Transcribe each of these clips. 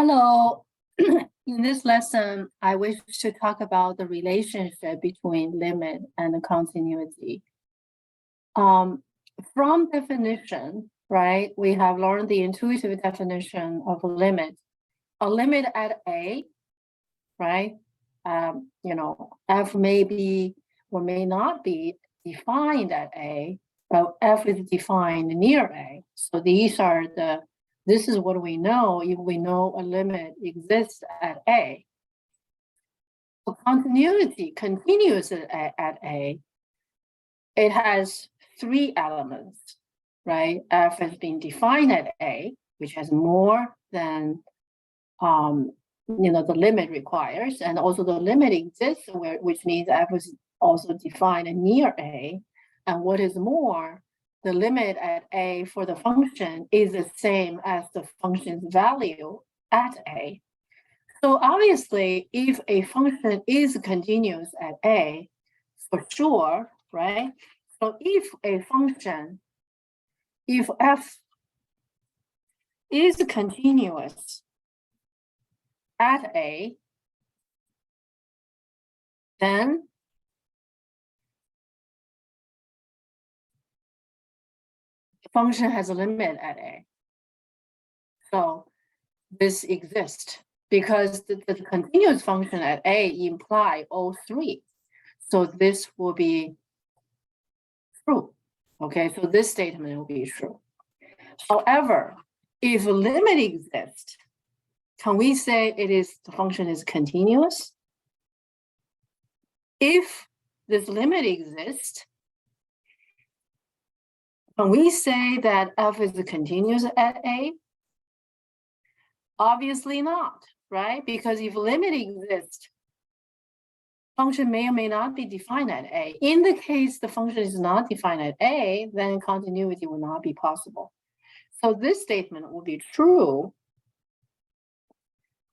Hello. In this lesson, I wish to talk about the relationship between limit and continuity. From definition, right, we have learned the intuitive definition of a limit. A limit at A, right, F may be or may not be defined at A, but F is defined near A. So this is what we know if we know a limit exists at A. So continuity continues at A. It has three elements, right? F has been defined at A, which has more than the limit requires, and also the limit exists, which means F is also defined near A. And what is more, the limit at A for the function is the same as the function's value at A. So obviously, if a function is continuous at A, for sure, right? So if F is continuous at A, then the function has a limit at A. So this exists because the continuous function at A imply all three. So this will be true. Okay, so this statement will be true. However, if a limit exists, can we say the function is continuous? If this limit exists, can we say that F is continuous at A? Obviously not, right? Because if limit exists, function may or may not be defined at A. In the case the function is not defined at A, then continuity will not be possible. So this statement will be true,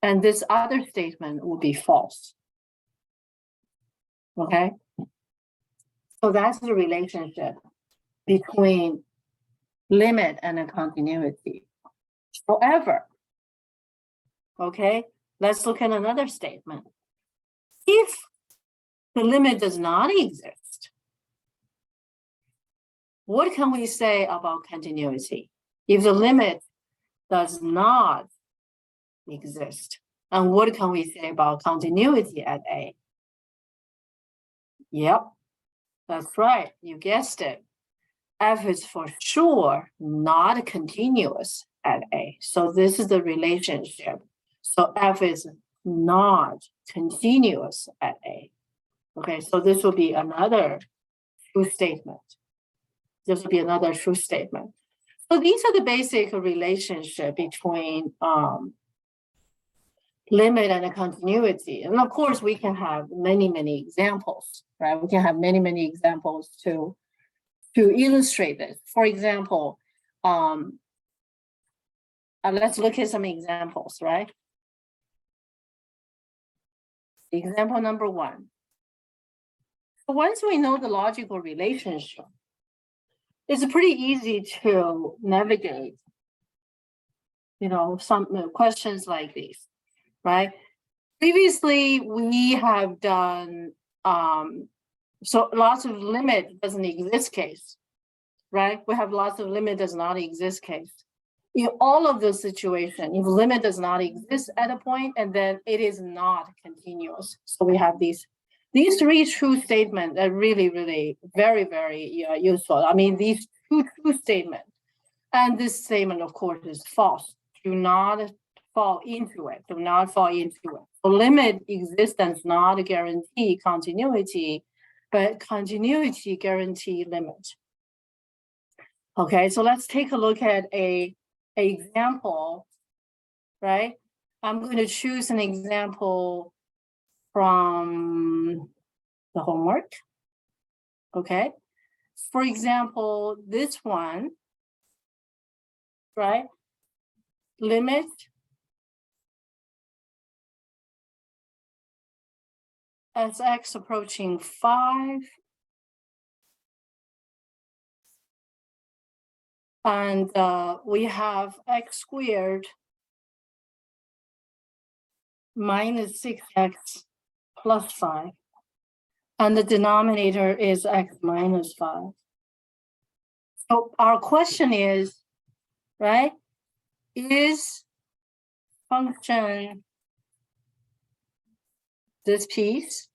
and this other statement will be false. Okay? So that's the relationship between limit and a continuity. However, okay, let's look at another statement. If the limit does not exist, what can we say about continuity? If the limit does not exist, and what can we say about continuity at A? Yep, that's right, you guessed it. F is for sure not continuous at A. So this is the relationship. So F is not continuous at A. Okay, so this will be another true statement. This will be another true statement. So these are the basic relationship between limit and a continuity. And of course, we can have many, many examples, right? We can have many, many examples to illustrate this. For example, let's look at some examples, right? Example number one. So once we know the logical relationship, it's pretty easy to navigate, some questions like these, right? Previously, we have done, so lots of limit doesn't exist case, right? We have lots of limit does not exist case. In all of those situations, if limit does not exist at a point, and then it is not continuous. So we have these three true statements are really, really very, very useful. I mean, these two true statements, and this statement, of course, is false. Do not fall into it. Do not fall into it. So limit existence not guarantee continuity, but continuity guarantee limit. Okay, so let's take a look at a example, right? I'm going to choose an example from the homework. Okay, for example, this one, right? Limit as x approaching 5, and we have x squared minus 6x plus 5. And the denominator is x minus 5. So our question is, right, is function this piece,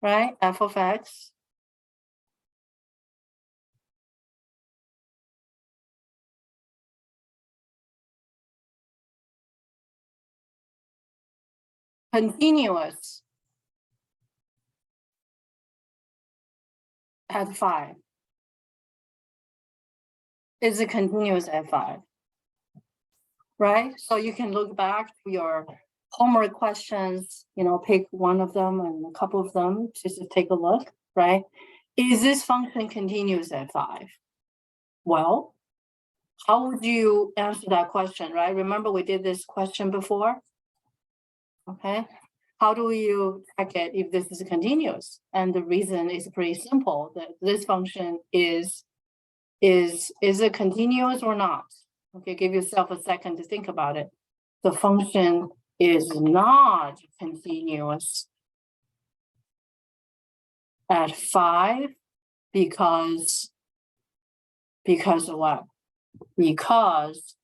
right, f of x, continuous at 5? Is it continuous at 5? Right? So you can look back to your homework questions, pick one of them and a couple of them just to take a look, right? Is this function continuous at 5? Well, how would you answer that question, right? Remember we did this question before? Okay. How do you check it if this is continuous? And the reason is pretty simple, that this function is it continuous or not? Okay, give yourself a second to think about it. The function is not continuous at 5 because of what? Because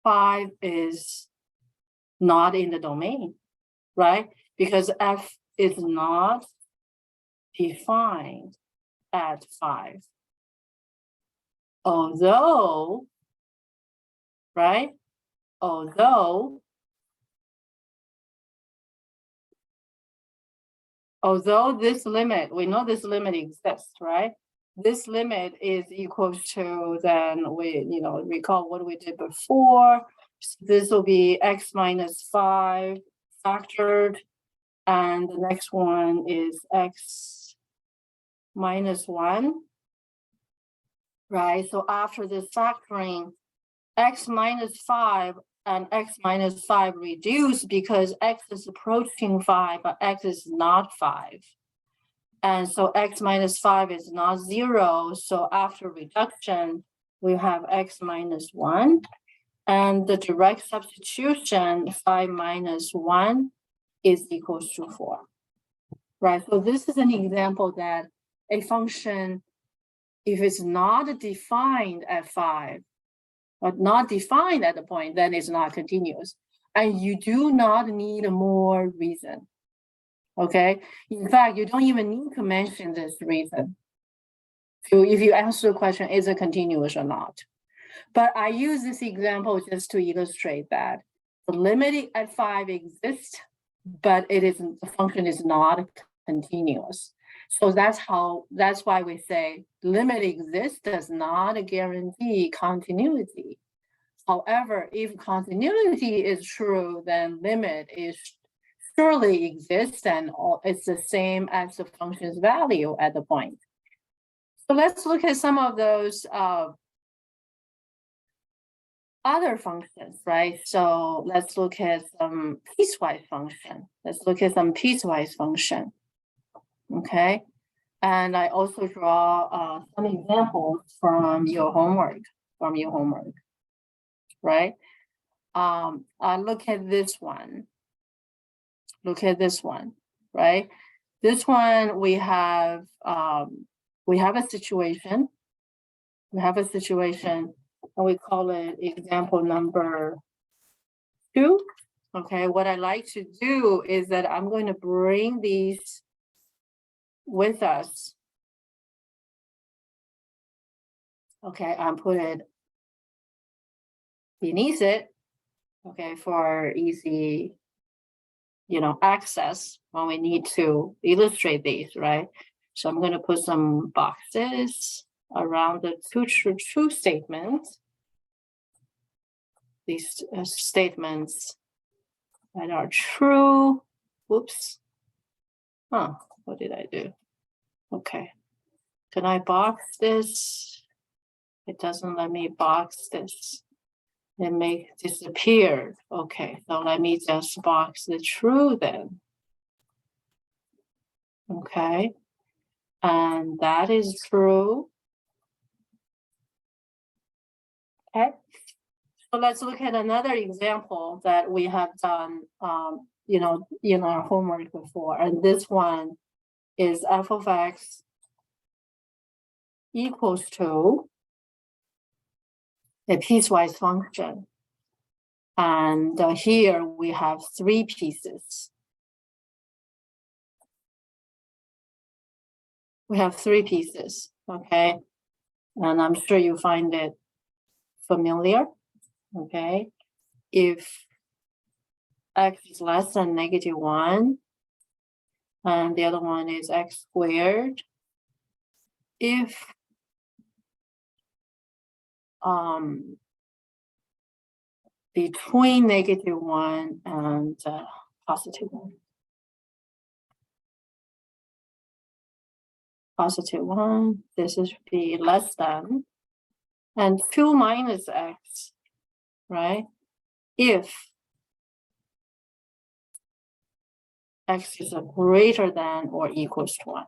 5 is not in the domain, right? Because f is not defined at 5. Although, right? Although this limit, we know this limit exists, right? This limit is equals to, then we, recall what we did before. So this will be x minus 5 factored, and the next one is x minus 1, right? So after this factoring, x minus 5 and x minus 5 reduce because x is approaching 5, but x is not 5. And so x minus 5 is not 0. So after reduction, we have x minus 1. And the direct substitution, 5 minus 1 is equals to 4. Right, so this is an example that a function, if it's not defined at 5, but not defined at the point, then it's not continuous. And you do not need more reason, okay? In fact, you don't even need to mention this reason. So if you answer the question, is it continuous or not? But I use this example just to illustrate that the limit at 5 exists, but the function is not continuous. So that's why we say limit exists does not guarantee continuity. However, if continuity is true, then limit is surely exists and it's the same as the function's value at the point. So let's look at some of those other functions, right? So let's look at some piecewise function. Okay. And I also draw some examples from your homework, right? Look at this one. Right? This one we have a situation. And we call it example number 2. Okay, what I like to do is that I'm going to bring these with us. Okay, I'll put it beneath it, okay, for easy, access when we need to illustrate these, right? So I'm going to put some boxes around the two true statements. These statements that are true. Whoops. What did I do? Okay. Can I box this? It doesn't let me box this. It may disappear. Okay, so let me just box the true then. Okay. And that is true. Okay. So let's look at another example that we have done, you know, in our homework before. And this one is f of x equals to a piecewise function. And here we have 3 pieces. We have 3 pieces, okay? And I'm sure you find it familiar, okay? If x is less than -1, and the other one is x squared, if between -1 and +1. +1, this is be less than, and 2 minus x, right? If x is greater than or equals to 1.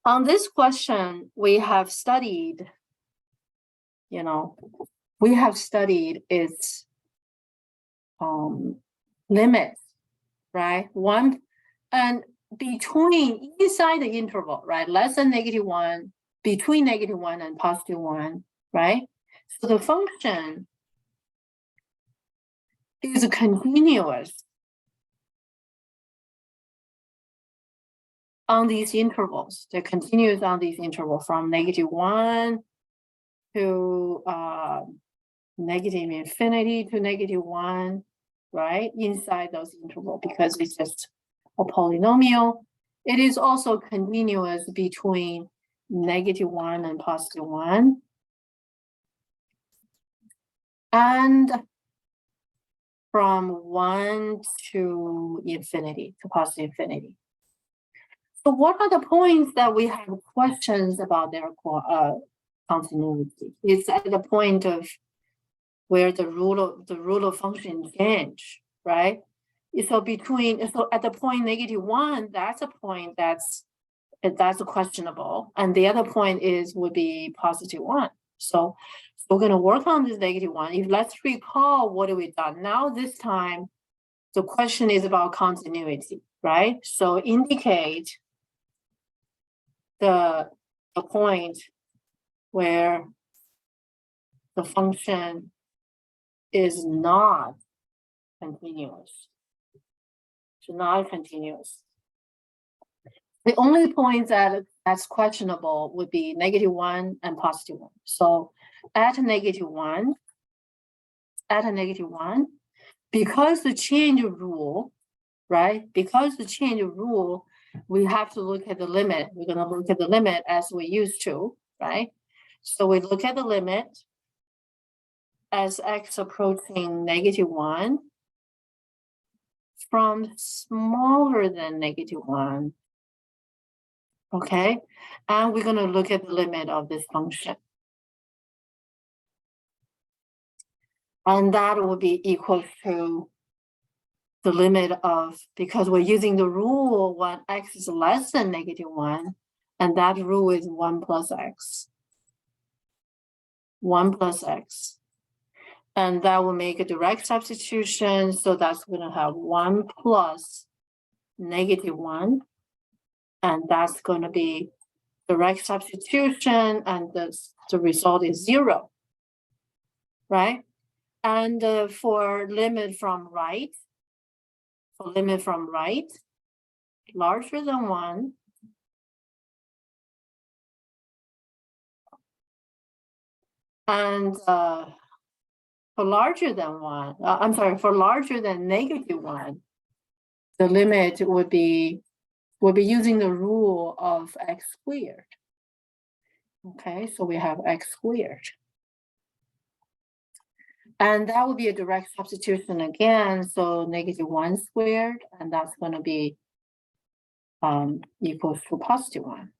On this question, we have studied, you know, we have studied its limits, right? One and between inside the interval, right? Less than -1, between -1 and +1, right? So the function is continuous on these intervals. They're continuous on these intervals from -1 to -infinity to -1, right? Inside those intervals, because it's just a polynomial. It is also continuous between -1 and +1. And from 1 to infinity, to +infinity. So what are the points that we have questions about their continuity? It's at the point of where the rule of function change, right? So at the point -1, that's a point that's questionable, and the other point would be +1. So we're going to work on this -1. If let's recall what we've done now. This time, the question is about continuity, right? So indicate the point where the function is not continuous. It's not continuous. The only point that's questionable would be -1 and +1. So at -1, because the change of rule, right? Because the change of rule, we have to look at the limit. We're going to look at the limit as we used to, right? So we look at the limit as x approaching -1 from smaller than -1. Okay, and we're going to look at the limit of this function. And that will be equal to the limit of, because we're using the rule when x is less than -1, and that rule is 1 plus x. 1 plus x. And that will make a direct substitution. So that's going to have 1 plus -1. And that's going to be direct substitution, and the result is 0, right? And for limit from right, larger than 1, and for larger than 1, for larger than -1, the limit would be using the rule of x squared. Okay, so we have x squared. And that would be a direct substitution again, so -1 squared, and that's going to be equals to +1.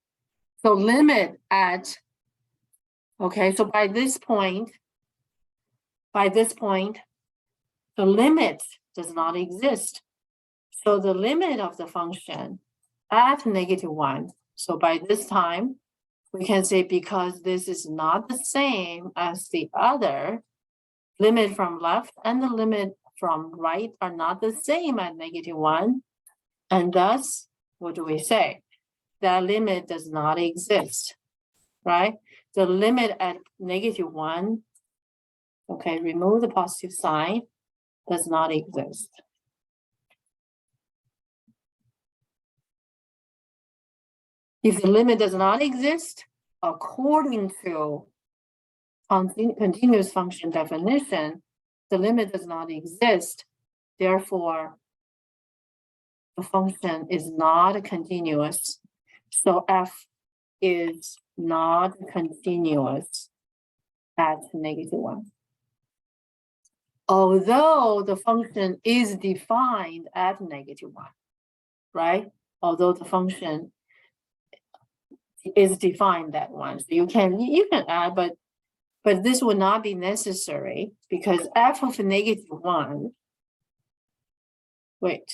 So limit at, okay, so by this point, the limit does not exist. So the limit of the function at -1, so by this time, we can say because this is not the same as the other, limit from left and the limit from right are not the same at -1. And thus, what do we say? That limit does not exist, right? The limit at -1, okay, remove the positive sign, does not exist. If the limit does not exist, according to continuous function definition, the limit does not exist. Therefore, the function is not continuous. So f is not continuous at -1. Although the function is defined at -1, right? Although the function is defined that one, so you can add, but this would not be necessary because f of -1. Wait,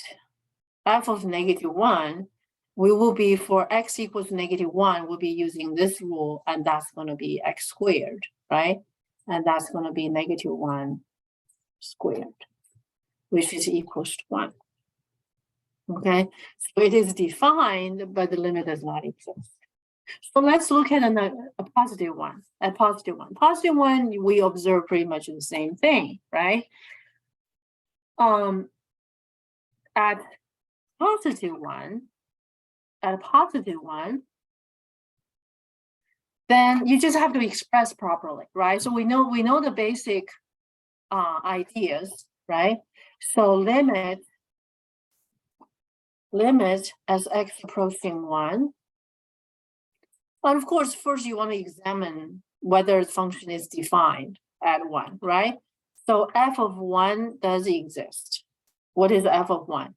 f of -1, we will be for x equals -1. We'll be using this rule, and that's going to be x squared, right? And that's going to be -1 squared, which is equals to 1. Okay, so it is defined, but the limit does not exist. So let's look at a positive one. At positive one. Positive one, we observe pretty much the same thing, right? At positive one, then you just have to express properly, right? So we know the basic ideas, right? So limit as x approaching 1. But of course, first you want to examine whether the function is defined at 1, right? So f of 1 does exist. What is f of 1?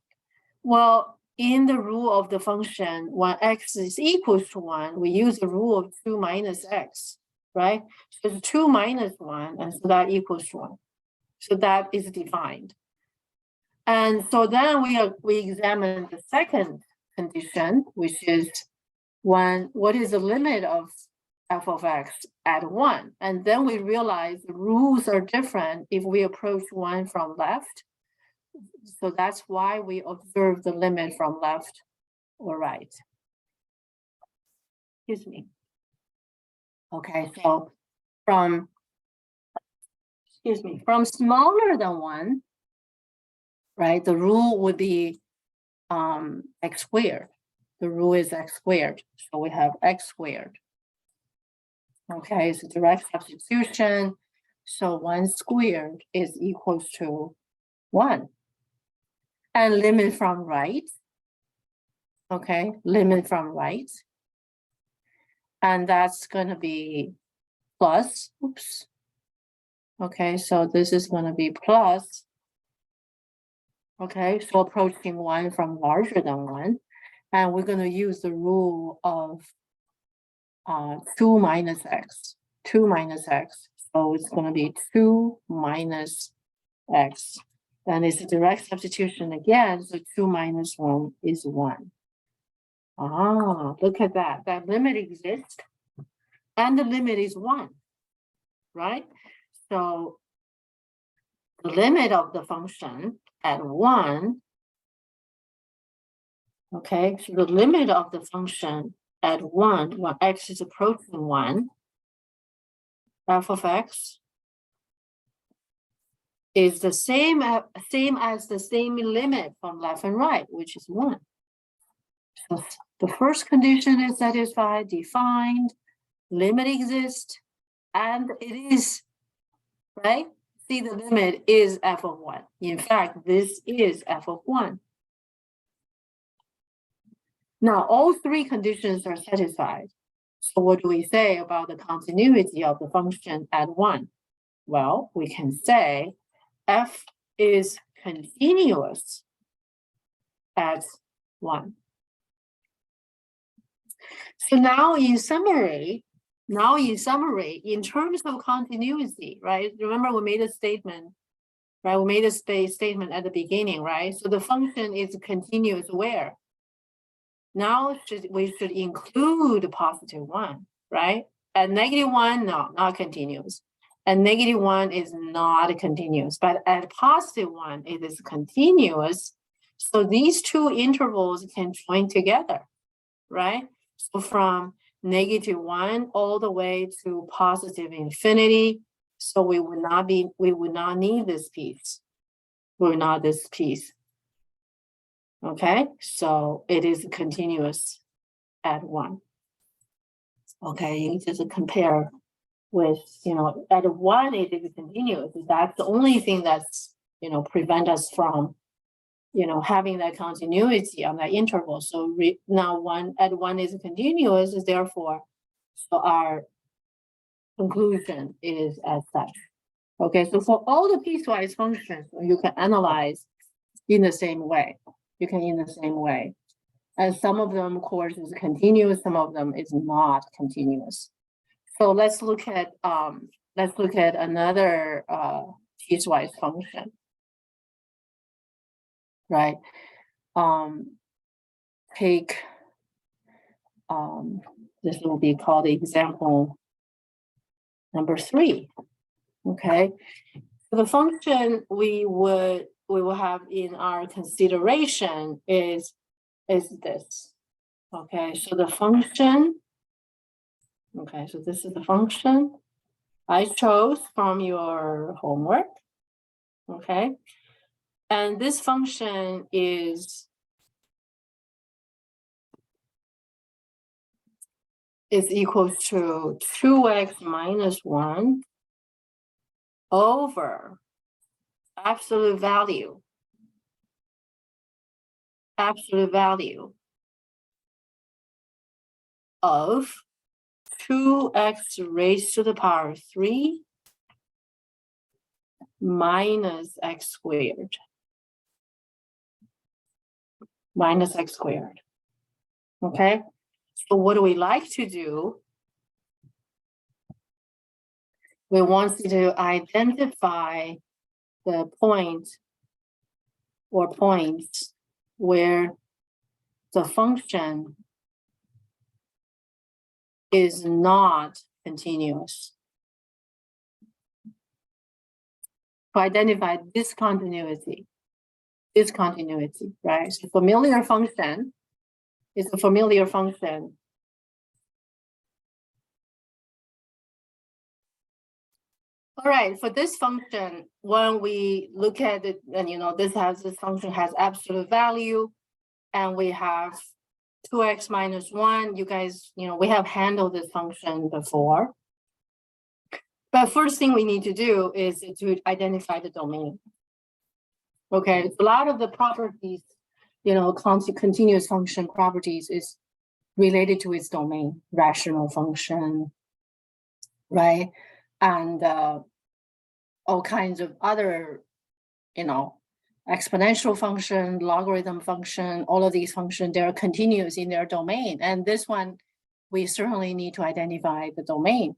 Well, in the rule of the function, when x is equals to 1, we use the rule of 2 minus x, right? So it's 2 minus 1, and so that equals to 1. So that is defined. And so then we examine the second condition, which is what is the limit of f of x at 1? And then we realize the rules are different if we approach 1 from left. So that's why we observe the limit from left or right. Excuse me. Okay, so from smaller than 1, right, the rule would be x squared. The rule is x squared, so we have x squared. Okay, so direct substitution. So 1 squared is equals to 1. And limit from right. Okay, limit from right. And that's going to be plus, oops. Okay, so this is going to be plus. Okay, so approaching 1 from larger than 1. And we're going to use the rule of 2 minus x. 2 minus x. So it's going to be 2 minus x. Then it's a direct substitution again. So 2 minus 1 is 1. Ah, look at that. That limit exists. And the limit is 1. Right? So the limit of the function at 1. Okay, so the limit of the function at 1, when x is approaching 1, f of x is the same as the same limit from left and right, which is 1. So the first condition is satisfied, defined, limit exists, and it is, right? See, the limit is f of 1. In fact, this is f of 1. Now, all 3 conditions are satisfied. So what do we say about the continuity of the function at 1? Well, we can say f is continuous at 1. So now in summary, in terms of continuity, right? Remember we made a statement, right? We made a statement at the beginning, right? So the function is continuous where? Now we should include positive 1. right? At -1, no, not continuous. At -1 is not continuous, but at +1, it is continuous. So these two intervals can join together, right? So from -1 all the way to positive infinity. So we would not need this piece. We're not this piece. Okay, so it is continuous at 1. Okay, you just compare with, at 1 it is continuous. That's the only thing that's, prevent us from, having that continuity on that interval. So now at 1 is continuous, therefore, so our conclusion is as such. Okay, so for all the piecewise functions, you can analyze in the same way. And some of them, of course, is continuous, some of them is not continuous. So let's look at another piecewise function, right? Take this will be called example number 3. Okay, so the function we will have in our consideration is this. Okay, so the function. Okay, so this is the function I chose from your homework. Okay, and this function is equal to 2x minus 1 over absolute value of 2x raised to the power 3 minus x squared. Okay, so what do we like to do? We want to identify the point or points where the function is not continuous. To identify discontinuity, right? So familiar function is a familiar function. All right, for this function, when we look at it, and this function has absolute value, and we have 2x minus 1. You guys, we have handled this function before. But first thing we need to do is to identify the domain. Okay, a lot of the properties, continuous function properties is related to its domain, rational function, right? And all kinds of other, exponential function, logarithm function, all of these functions, they're continuous in their domain. And this one, we certainly need to identify the domain.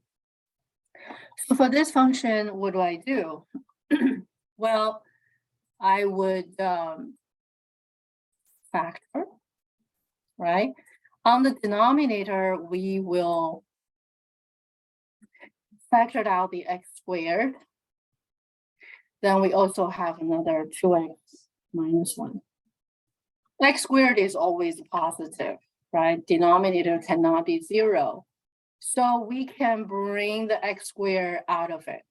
So for this function, what do I do? Well, I would factor, right? On the denominator, we will factor out the x squared. Then we also have another 2x minus 1. X squared is always positive, right? Denominator cannot be 0. So we can bring the x squared out of it.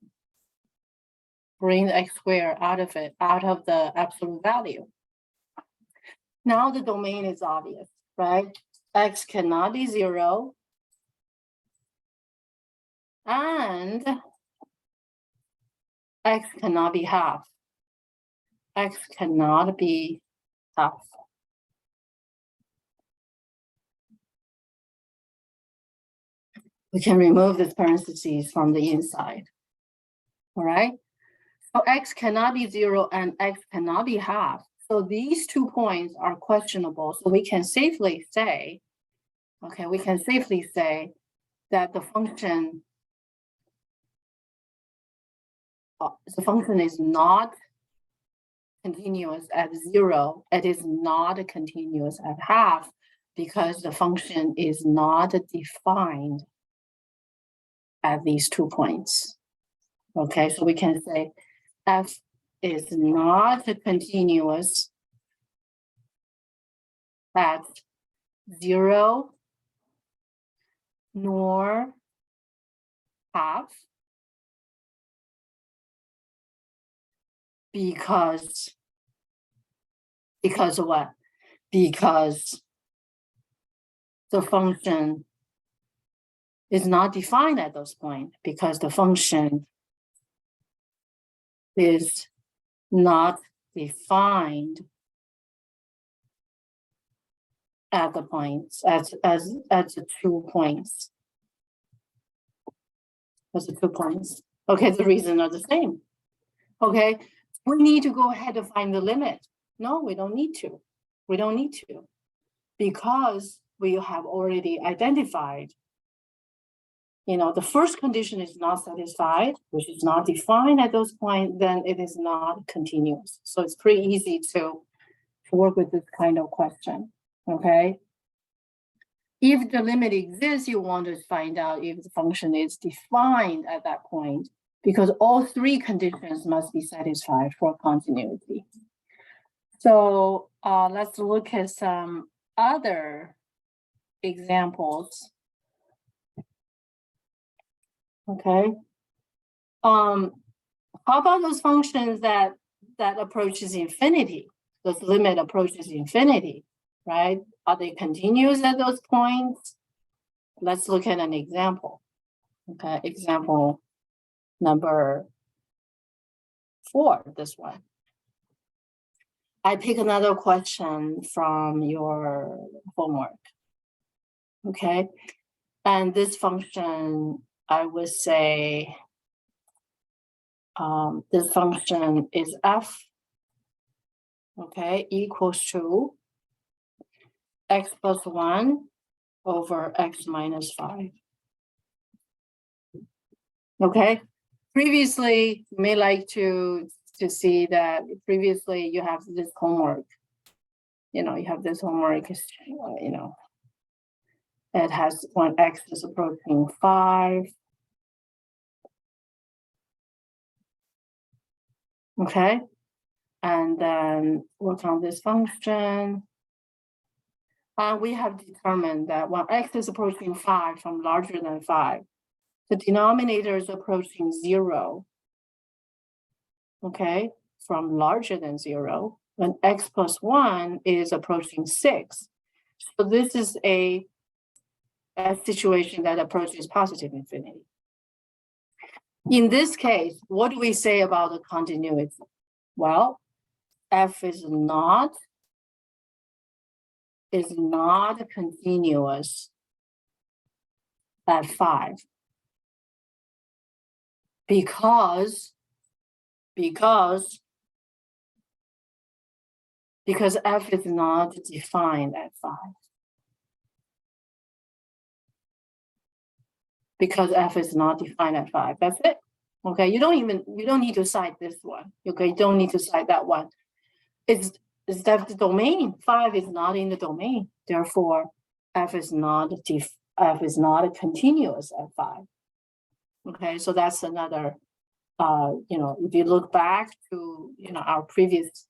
Out of the absolute value. Now the domain is obvious, right? X cannot be 0. And x cannot be half. X cannot be half. We can remove this parentheses from the inside. All right. So x cannot be 0 and x cannot be half. So these 2 points are questionable. So we can safely say, that the function is not continuous at 0. It is not continuous at half because the function is not defined. at these 2 points. Okay, so we can say f is not continuous at 0 nor half because of what? Because the function is not defined at those points, because the function is not defined at the points, at the 2 points. As the 2 points. Okay, the reasons are the same. Okay, we need to go ahead and find the limit. No, we don't need to. We don't need to. Because we have already identified, the first condition is not satisfied, which is not defined at those points, then it is not continuous. So it's pretty easy to work with this kind of question, okay? If the limit exists, you want to find out if the function is defined at that point, because all 3 conditions must be satisfied for continuity. So let's look at some other examples. Okay. How about those functions that approaches infinity? Those limit approaches infinity, right? Are they continuous at those points? Let's look at an example. Okay, example number 4, this one. I pick another question from your homework. Okay, and this function, I would say, this function is f, okay, equals to x plus 1 over x minus 5. Okay, previously, you may like to see that previously you have this homework. You have this homework, it has when x is approaching 5. Okay, and then work on this function. We have determined that when x is approaching 5 from larger than 5, the denominator is approaching 0. Okay, from larger than 0, when x plus 1 is approaching 6. So this is a situation that approaches positive infinity. In this case, what do we say about the continuity? Well, f is not continuous at 5 because f is not defined at 5. Because f is not defined at 5. That's it. Okay, you don't need to cite this one. Okay, you don't need to cite that one. It's that the domain 5 is not in the domain. Therefore, f is not continuous at 5. Okay, so that's another. If you look back to our previous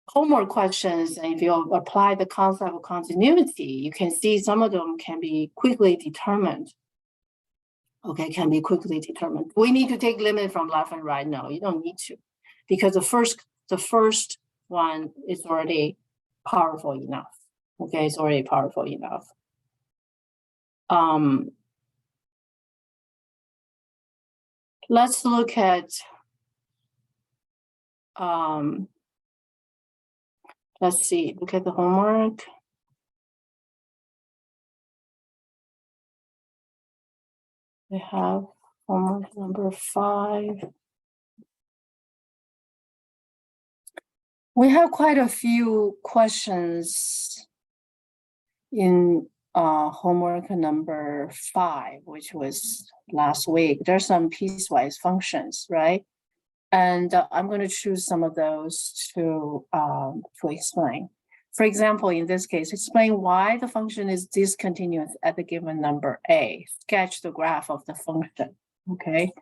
homework questions, and if you apply the concept of continuity, you can see some of them can be quickly determined. Okay, can be quickly determined. We need to take limit from left and right. No, you don't need to, because the first one is already powerful enough. Okay, it's already powerful enough. Let's look at let's see, look at the homework. We have homework number 5. We have quite a few questions in homework number 5, which was last week. There's some piecewise functions, right? And I'm going to choose some of those to explain. For example, in this case, explain why the function is discontinuous at the given number A. Sketch the graph of the function, okay?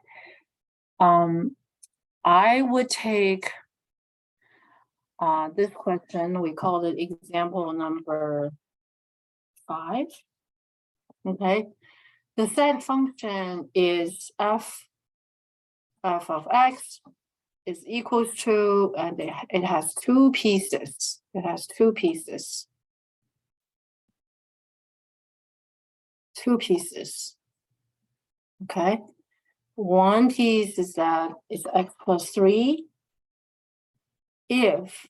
I would take this question, we call it example number 5, okay? The set function is f of x is equals to, and it has 2 pieces. It has 2 pieces. 2 pieces. Okay. One piece is that it's x plus 3 if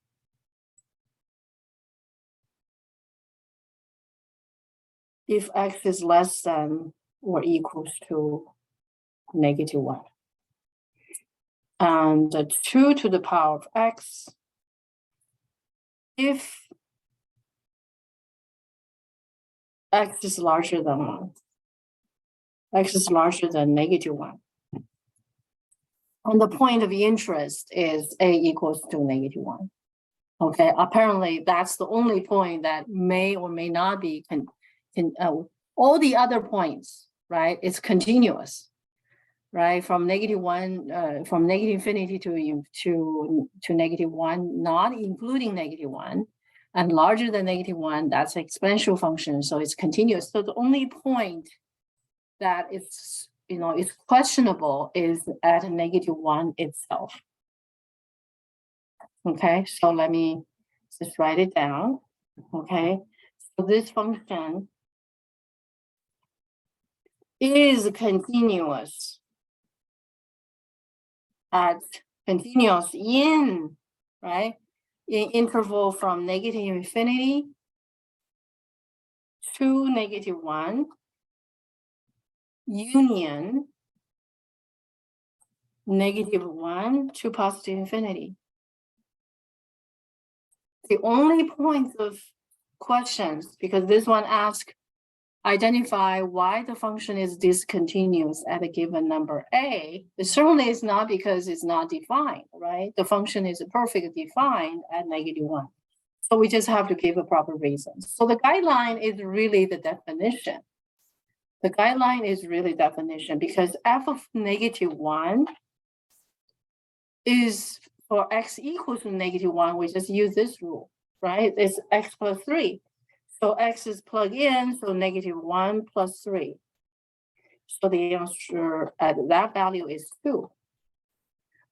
x is less than or equals to -1. And 2 to the power of x if x is larger than 1. X is larger than -1. And the point of interest is a equals to -1. Okay, apparently that's the only point that may or may not be, all the other points, right, it's continuous, right, from -1, from negative infinity to -1, not including -1, and larger than -1, that's an exponential function, so it's continuous. So the only point that it's, it's questionable is at -1 itself. Okay, so let me just write it down. Okay, so this function is continuous in, right, in interval from -infinity to -1 union -1 to positive infinity. The only point of questions, because this one asks, identify why the function is discontinuous at a given number A. It certainly is not because it's not defined, right? The function is perfectly defined at -1. So we just have to give a proper reason. So the guideline is really the definition. The guideline is really definition because f of -1 is for x equals to -1, we just use this rule, right? It's x plus 3. So x is plugged in, so -1 plus 3. So the answer at that value is 2.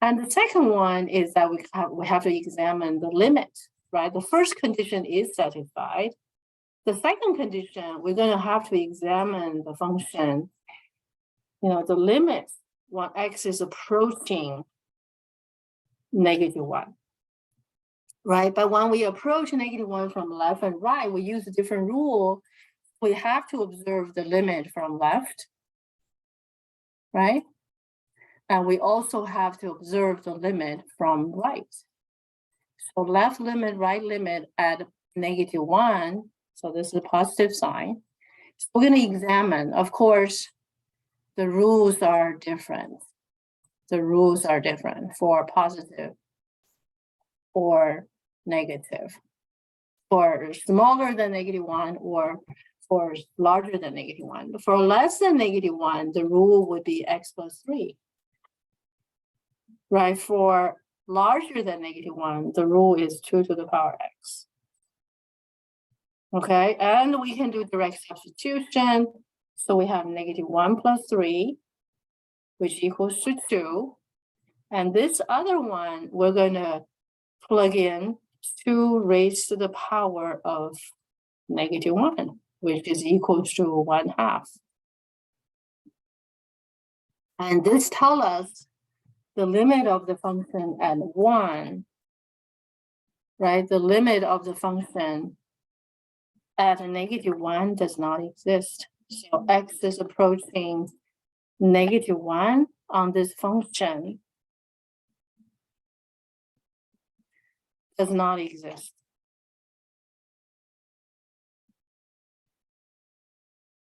And the second one is that we have to examine the limit, right? The first condition is satisfied. The second condition, we're going to have to examine the function, the limit when x is approaching -1, right? But when we approach -1 from left and right, we use a different rule. We have to observe the limit from left, right? And we also have to observe the limit from right. So left limit, right limit at -1. So this is a positive sign. So we're going to examine, of course, the rules are different. The rules are different for positive or negative, for smaller than -1 or for larger than -1. For less than -1, the rule would be x plus 3. Right, for larger than -1, the rule is 2 to the power x. Okay, and we can do direct substitution. So we have -1 plus 3, which equals to 2. And this other one, we're going to plug in 2 raised to the power of -1, which is equal to 1/2. And this tells us the limit of the function at 1, right? The limit of the function at -1 does not exist. So x is approaching -1 on this function does not exist.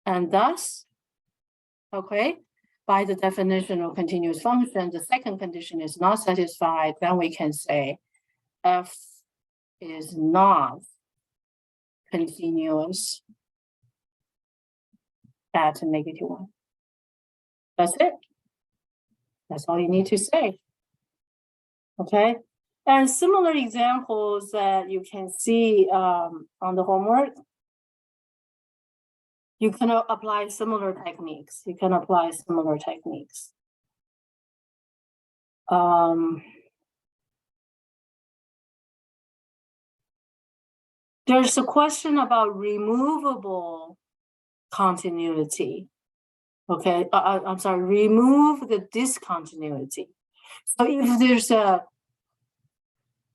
And thus, okay, by the definition of continuous function, the second condition is not satisfied, then we can say f is not continuous at -1. That's it. That's all you need to say. Okay. And similar examples that you can see on the homework, you can apply similar techniques. There's a question about removable continuity. Okay, I'm sorry, remove the discontinuity. So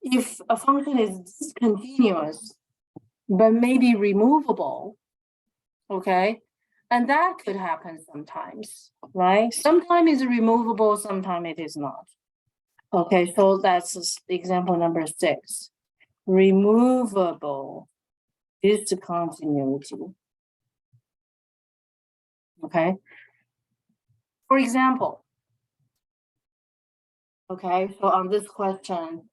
if a function is discontinuous, but maybe removable, okay, and that could happen sometimes, right? Sometimes it's removable, sometimes it is not. Okay, so that's example number 6. Removable discontinuity. Okay. For example, okay, so on this question,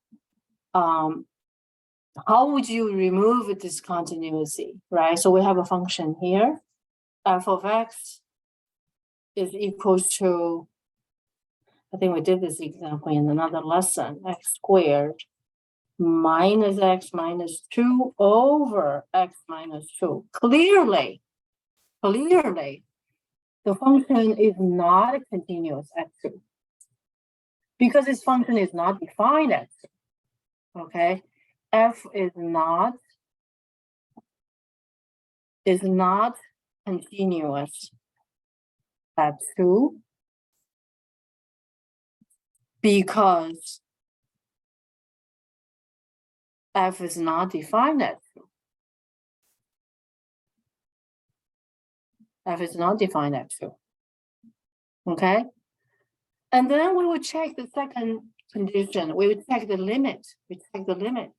how would you remove a discontinuity, right? So we have a function here, f of x is equals to, I think we did this example in another lesson, x squared minus x minus 2 over x minus 2. Clearly, the function is not continuous at 2 because this function is not defined at 2. Okay, f is not continuous at 2 because f is not defined at 2. F is not defined at 2. Okay, and then we will check the second condition. We would check the limit.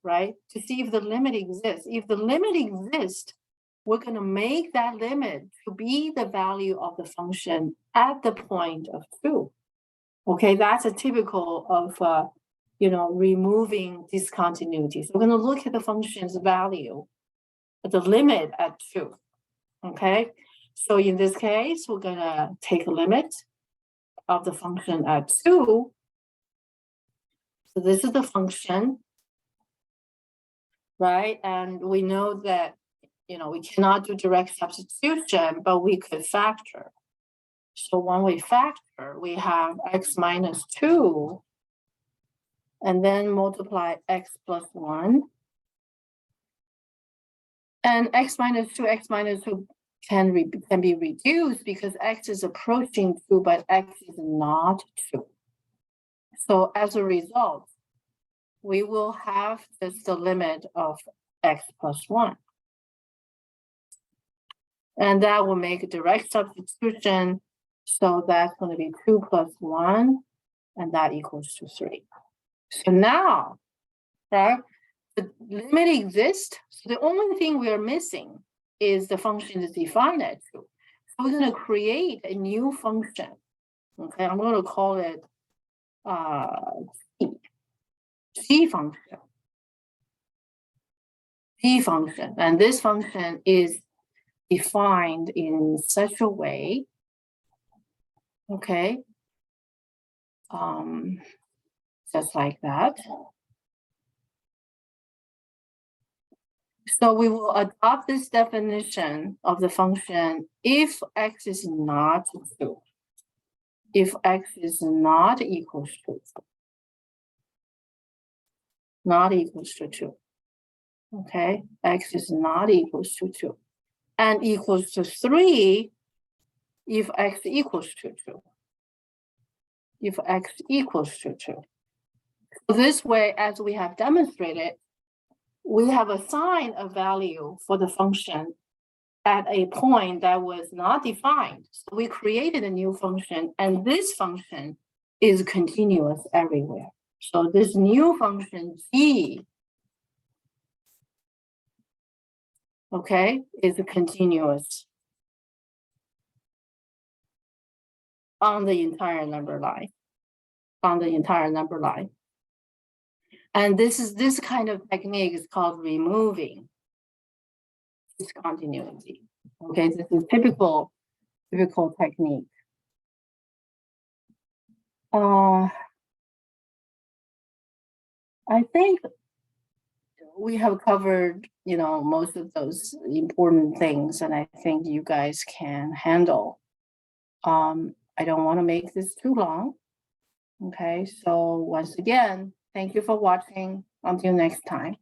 Right, to see if the limit exists. If the limit exists, we're going to make that limit to be the value of the function at the point of 2. Okay, that's a typical of removing discontinuities. We're going to look at the function's value, the limit at 2. Okay, so in this case, we're going to take a limit of the function at 2. So this is the function, right? And we know that, we cannot do direct substitution, but we could factor. So when we factor, we have x minus 2, and then multiply x plus 1. And x minus 2 can be reduced because x is approaching 2, but x is not 2. So as a result, we will have just the limit of x plus 1. And that will make a direct substitution. So that's going to be 2 plus 1, and that equals to 3. So now, right, the limit exists. So the only thing we are missing is the function is defined at 2. So we're going to create a new function. Okay, I'm going to call it g function. And this function is defined in such a way, okay, just like that. So we will adopt this definition of the function if x is not 2. If x is not equals to 2. Okay, x is not equals to 2. And equals to 3 if x equals to 2. If x equals to 2. So this way, as we have demonstrated, we have assigned a value for the function at a point that was not defined. So we created a new function, and this function is continuous everywhere. So this new function g, okay, is continuous on the entire number line. And this kind of technique is called removing discontinuity. Okay, this is typical technique. I think we have covered, most of those important things, and I think you guys can handle. I don't want to make this too long. Okay, so once again, thank you for watching. Until next time.